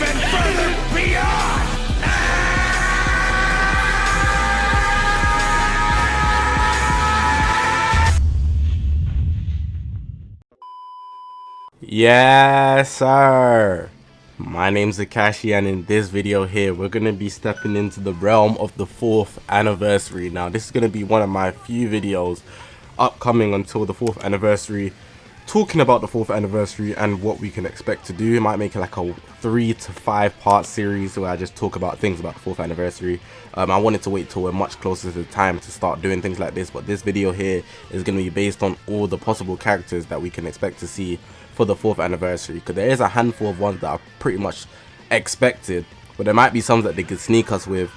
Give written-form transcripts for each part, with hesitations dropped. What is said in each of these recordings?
even further beyond! Yes, sir. My name's Zakashi, and in this video here, we're going to be stepping into the realm of the 4th anniversary. Now, this is going to be one of my few videos upcoming until the 4th anniversary, talking about the 4th anniversary and what we can expect to do. It might make it like a 3 to 5 part series where I just talk about things about the 4th anniversary. I wanted to wait till we're much closer to the time to start doing things like this, but this video here is going to be based on all the possible characters that we can expect to see for the 4th anniversary, because there is a handful of ones that are pretty much expected, but there might be some that they could sneak us with,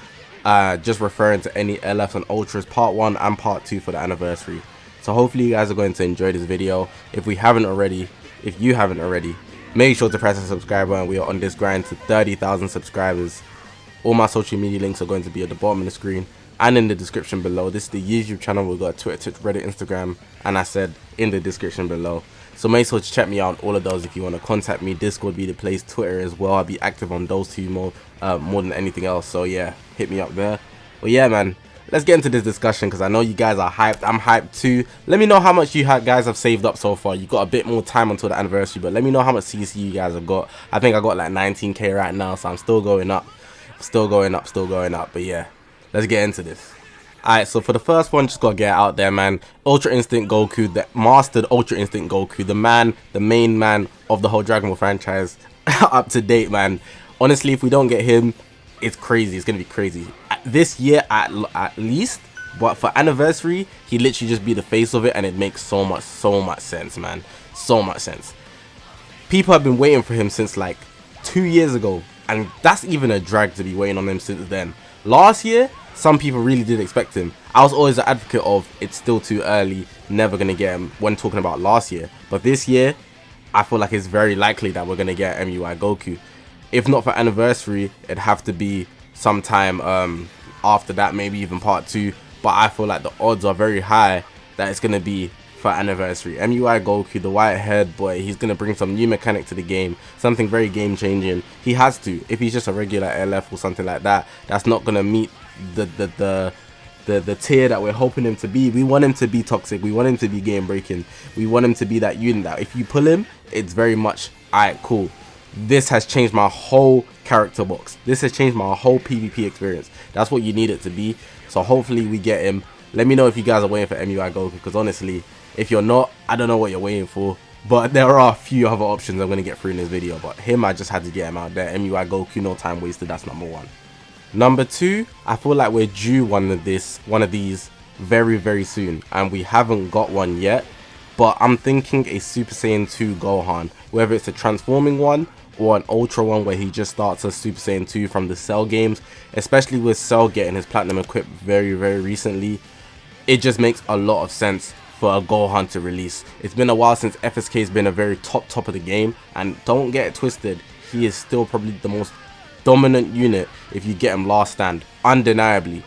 just referring to any LFs and Ultras part 1 and part 2 for the anniversary. So hopefully you guys are going to enjoy this video. If you haven't already, make sure to press the subscribe button. We are on this grind to 30,000 subscribers. All my social media links are going to be at the bottom of the screen and in the description below. This is the YouTube channel. We've got Twitter, Reddit, Instagram, and I said in the description below. So make sure to check me out on all of those if you want to contact me. Discord be the place, Twitter as well. I'll be active on those two more than anything else. So yeah, hit me up there. But yeah, man, let's get into this discussion because I know you guys are hyped. I'm hyped too. Let me know how much you guys have saved up so far. You got a bit more time until the anniversary, but let me know how much CC you guys have got. I think I got like 19k right now, so I'm still going up. Still going up. But yeah, let's get into this. Alright, so for the first one, just gotta get out there, man. Ultra Instinct Goku, the mastered Ultra Instinct Goku, the man, the main man of the whole Dragon Ball franchise, up to date, man. Honestly, if we don't get him, it's crazy. It's gonna be crazy. This year, at least, but for anniversary, he literally just be the face of it, and it makes so much sense, man. So much sense. People have been waiting for him since like 2 years ago, and that's even a drag to be waiting on him since then. Last year, some people really did expect him. I was always an advocate of it's still too early, never gonna get him when talking about last year. But this year, I feel like it's very likely that we're gonna get MUI Goku. If not for anniversary, it'd have to be sometime after that, maybe even part 2. But I feel like the odds are very high that it's gonna be for anniversary. MUI Goku, the white haired boy, he's gonna bring some new mechanic to the game, something very game changing. He has to. If he's just a regular LF or something like that, that's not gonna meet the tier that we're hoping him to be. We want him to be toxic. We want him to be game breaking. We want him to be that unit that if you pull him, it's very much alright, cool. This has changed my whole character box. This has changed my whole PvP experience. That's what you need it to be. So hopefully we get him. Let me know if you guys are waiting for MUI Goku, because honestly, if you're not, I don't know what you're waiting for. But there are a few other options I'm going to get through in this video. But him, I just had to get him out there. MUI Goku, no time wasted. That's number 1. Number 2, I feel like we're due one of these very soon, and we haven't got one yet. But I'm thinking a Super Saiyan 2 Gohan, whether it's a transforming one or an Ultra one where he just starts as Super Saiyan 2 from the Cell games, especially with Cell getting his Platinum equipped very recently. It just makes a lot of sense for a Gohan to release. It's been a while since FSK has been a very top of the game, and don't get it twisted, he is still probably the most dominant unit if you get him last stand, undeniably,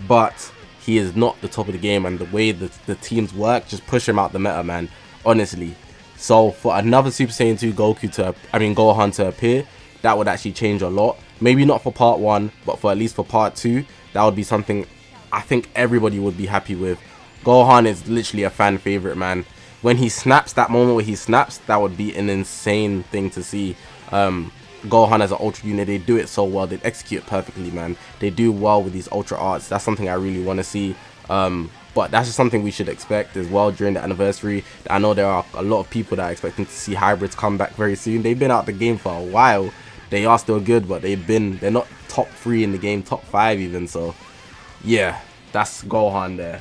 but he is not the top of the game, and the way that the teams work just push him out the meta, man, honestly. So for another Super Saiyan 2 Gohan to appear, that would actually change a lot. Maybe not for part 1, but for at least for part 2, that would be something I think everybody would be happy with. Gohan is literally a fan favorite, man. When he snaps, that moment where he snaps, that would be an insane thing to see. Gohan as an Ultra unit, they do it so well. They execute it perfectly, man. They do well with these Ultra arts. That's something I really want to see. But that's just something we should expect as well during the anniversary. I know there are a lot of people that are expecting to see hybrids come back very soon. They've been out the game for a while. They are still good, but they're not top 3 in the game, top 5 even. So yeah, that's Gohan there.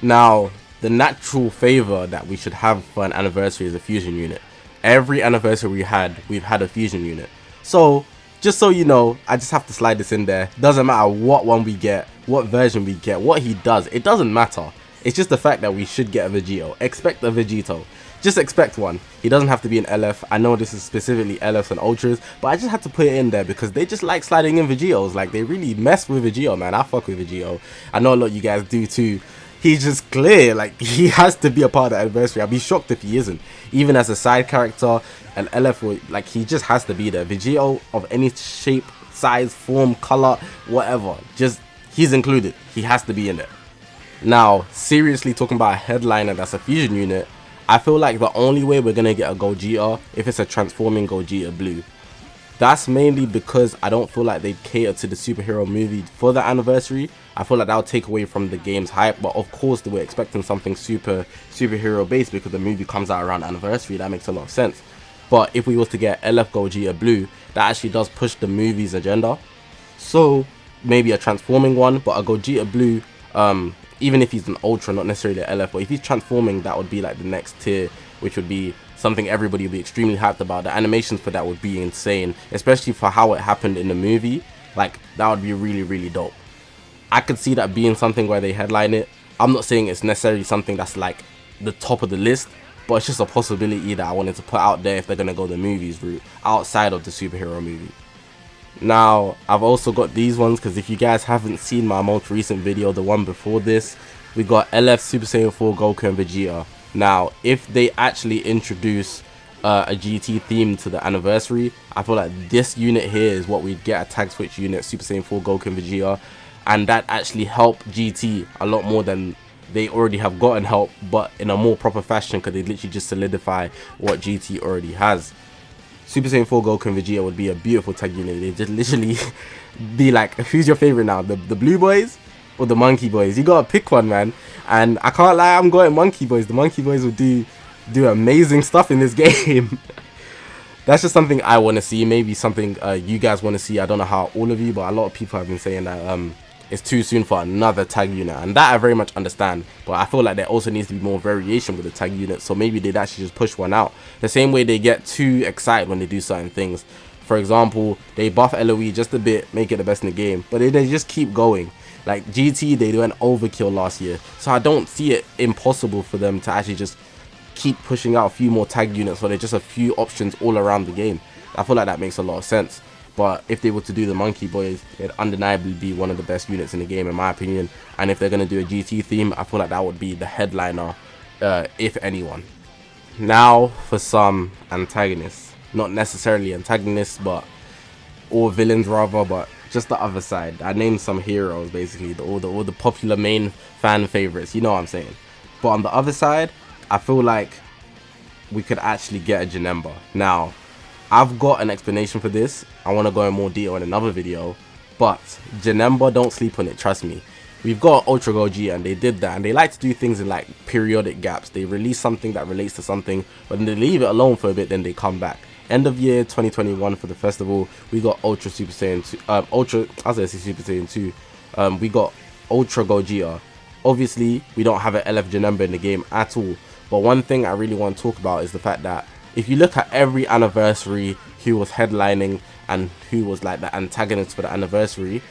Now, the natural favor that we should have for an anniversary is a fusion unit. Every anniversary we've had a fusion unit. So, just so you know, I just have to slide this in there. Doesn't matter what one we get, what version we get, what he does. It doesn't matter. It's just the fact that we should get a Vegito. Expect a Vegito. Just expect one. He doesn't have to be an LF. I know this is specifically LFs and Ultras, but I just had to put it in there because they just like sliding in Vegitos. Like, they really mess with Vegito, man. I fuck with Vegito. I know a lot of you guys do too. he's just clear. Like, he has to be a part of the anniversary. I'd be shocked if he isn't. Even as a side character, and LF would, like, he just has to be there. Vegito of any shape, size, form, color, whatever, just he's included. He has to be in there. Now, seriously talking about a headliner that's a fusion unit, I feel like the only way we're gonna get a Gogeta if it's a transforming Gogeta Blue. That's mainly because I don't feel like they cater to the superhero movie for the anniversary. I feel like that'll take away from the game's hype, but of course we're expecting something superhero based because the movie comes out around anniversary. That makes a lot of sense. But if we was to get LF Gogeta Blue, that actually does push the movie's agenda. So maybe a transforming one, but a Gogeta Blue, even if he's an Ultra, not necessarily an LF, but if he's transforming, that would be like the next tier, which would be something everybody would be extremely hyped about. The animations for that would be insane, especially for how it happened in the movie. Like, that would be really, really dope. I could see that being something where they headline it. I'm not saying it's necessarily something that's like the top of the list, but it's just a possibility that I wanted to put out there if they're gonna go the movies route outside of the superhero movie. Now, I've also got these ones because if you guys haven't seen my most recent video, the one before this, we got LF Super Saiyan 4 Goku and Vegeta. Now, if they actually introduce a GT theme to the anniversary, I feel like this unit here is what we'd get, a tag switch unit, Super Saiyan 4 Goku and Vegeta, and that actually help GT a lot more than they already have gotten help, but in a more proper fashion because they literally just solidify what GT already has. Super Saiyan 4 Goku and Vegeta would be a beautiful tag unit. They just literally be like, who's your favorite now, the blue boys or the monkey boys? You gotta pick one, man. And I can't lie, I'm going monkey boys. The monkey boys will do amazing stuff in this game. That's just something I want to see. Maybe something you guys want to see. I don't know how all of you, but a lot of people have been saying that it's too soon for another tag unit, and that I very much understand. But I feel like there also needs to be more variation with the tag unit, so maybe they'd actually just push one out. The same way they get too excited when they do certain things. For example, they buff LOE just a bit, make it the best in the game, but they just keep going. Like GT, they went overkill last year, so I don't see it impossible for them to actually just keep pushing out a few more tag units where there's just a few options all around the game. I feel like that makes a lot of sense. But if they were to do the monkey boys, it'd undeniably be one of the best units in the game in my opinion. And if they're going to do a GT theme, I feel like that would be the headliner, if anyone. Now for some antagonists, not necessarily antagonists, but or villains rather, but just the other side. I named some heroes basically, all the popular main fan favorites, you know what I'm saying. But on the other side, I feel like we could actually get a Janemba. Now, I've got an explanation for this. I want to go in more detail in another video, but Janemba, don't sleep on it, trust me. We've got Ultra Gogeta and they did that, and they like to do things in like periodic gaps. They release something that relates to something, but then they leave it alone for a bit, then they come back. End of year 2021 for the festival, we got Ultra Super Saiyan 2, Super Saiyan 2. We got Ultra Gogeta. Obviously, we don't have an LF Janemba in the game at all. But one thing I really want to talk about is the fact that if you look at every anniversary who was headlining and who was like the antagonist for the anniversary,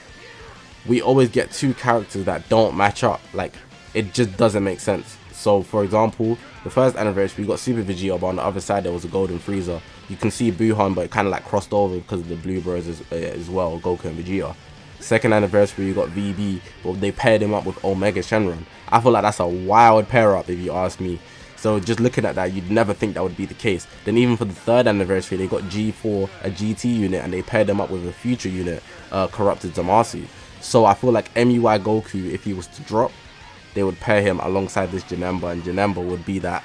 we always get two characters that don't match up. Like, it just doesn't make sense. So for example, the first anniversary we got Super Vegeta, but on the other side there was a Golden Frieza. You can see Buhan, but it kind of like crossed over because of the Blue Bros as well, Goku and Vegeta. Second anniversary you got VB, but they paired him up with Omega Shenron. I feel like that's a wild pair up if you ask me. So just looking at that, you'd never think that would be the case. Then even for the third anniversary, they got G4, a GT unit, and they paired them up with a future unit, Corrupted Zamasu. So I feel like MUI Goku, if he was to drop, they would pair him alongside this Janemba, and Janemba would be that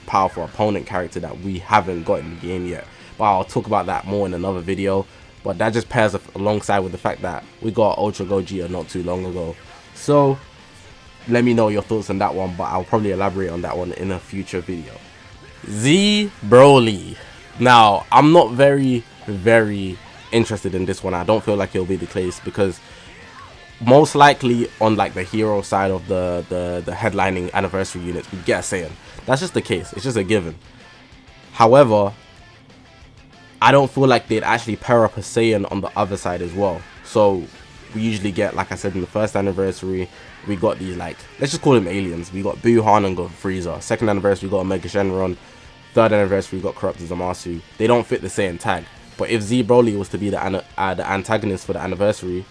powerful opponent character that we haven't got in the game yet. But I'll talk about that more in another video. But that just pairs alongside with the fact that we got Ultra Gogeta not too long ago. So let me know your thoughts on that one, but I'll probably elaborate on that one in a future video. Z Broly. Now, I'm not very interested in this one. I don't feel like it'll be the case because most likely on like the hero side of the headlining anniversary units, we get a Saiyan. That's just the case. It's just a given. However, I don't feel like they'd actually pair up a Saiyan on the other side as well. So we usually get, like I said, in the first anniversary, we got these, like, let's just call them aliens. We got Buhan and got Frieza. Second anniversary, we got Omega Shenron. Third anniversary, we got Corrupted Zamasu. They don't fit the Saiyan tag. But if Z Broly was to be the antagonist for the anniversary,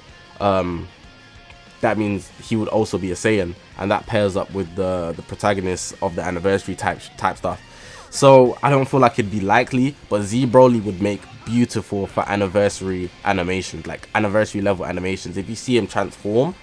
that means he would also be a Saiyan, and that pairs up with the protagonist of the anniversary type stuff. So I don't feel like it'd be likely, but Z Broly would make beautiful for anniversary animations, like anniversary level animations. If you see him transform,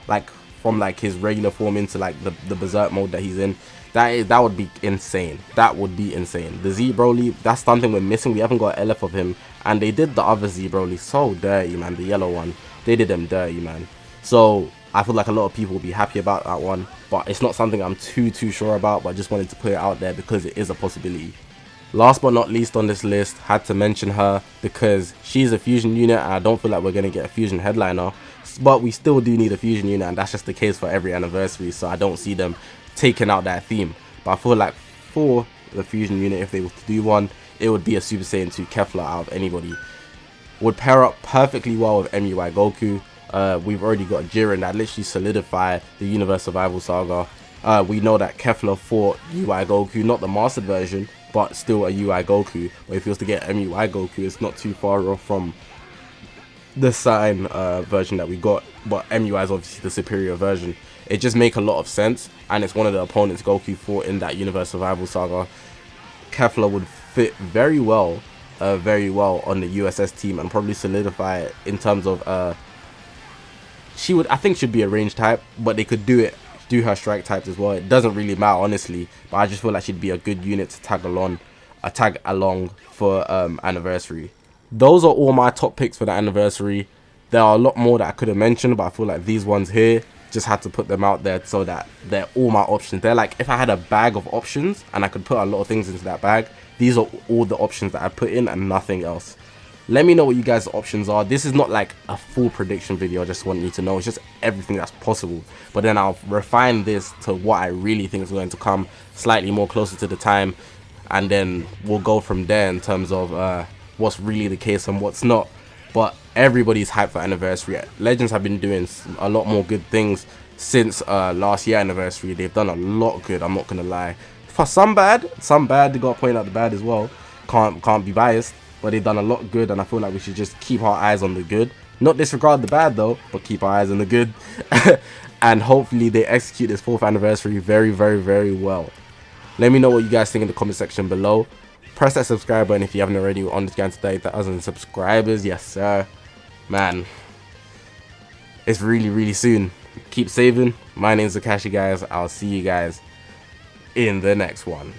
like from like his regular form into like the berserk mode that he's in, that would be insane. That would be insane. The Z Broly, that's something we're missing. We haven't got an LF of him, and they did the other Z Broly so dirty, man. The yellow one, they did him dirty, man. So I feel like a lot of people will be happy about that one, but it's not something I'm too sure about, but I just wanted to put it out there because it is a possibility. Last but not least on this list, had to mention her because she's a fusion unit, and I don't feel like we're going to get a fusion headliner, but we still do need a fusion unit, and that's just the case for every anniversary, so I don't see them taking out that theme. But I feel like for the fusion unit, if they were to do one, it would be a Super Saiyan 2 Kefla out of anybody. Would pair up perfectly well with MUI Goku. We've already got Jiren that literally solidify the Universe Survival Saga. We know that Kefla fought UI Goku, not the mastered version, but still a UI Goku. But if he was to get MUI Goku, it's not too far off from the Saturn version that we got, but MUI is obviously the superior version. It just makes a lot of sense, and it's one of the opponents Goku fought in that Universe Survival Saga. Kefla would fit very well on the USS team, and probably solidify it in terms of I think should be a range type, but they could do her strike types as well. It doesn't really matter, honestly, but I just feel like she'd be a good unit to tag along for anniversary. Those are all my top picks for the anniversary. There are a lot more that I could have mentioned, but I feel like these ones here, just had to put them out there so that they're all my options. They're like, if I had a bag of options and I could put a lot of things into that bag, these are all the options that I put in and nothing else. Let me know what you guys' options are. This is not like a full prediction video, I just want you to know. It's just everything that's possible. But then I'll refine this to what I really think is going to come slightly more closer to the time. And then we'll go from there in terms of what's really the case and what's not. But everybody's hyped for anniversary. Legends have been doing a lot more good things since last year anniversary. They've done a lot good, I'm not going to lie. For some bad, they got to point out the bad as well. Can't be biased. But they've done a lot good, and I feel like we should just keep our eyes on the good. Not disregard the bad though, but keep our eyes on the good. And hopefully they execute this 4th anniversary very well. Let me know what you guys think in the comment section below. Press that subscribe button if you haven't already. We're on this gang to 30,000 subscribers. Yes sir. Man, it's really soon. Keep saving. My name's Zakashi, guys. I'll see you guys in the next one.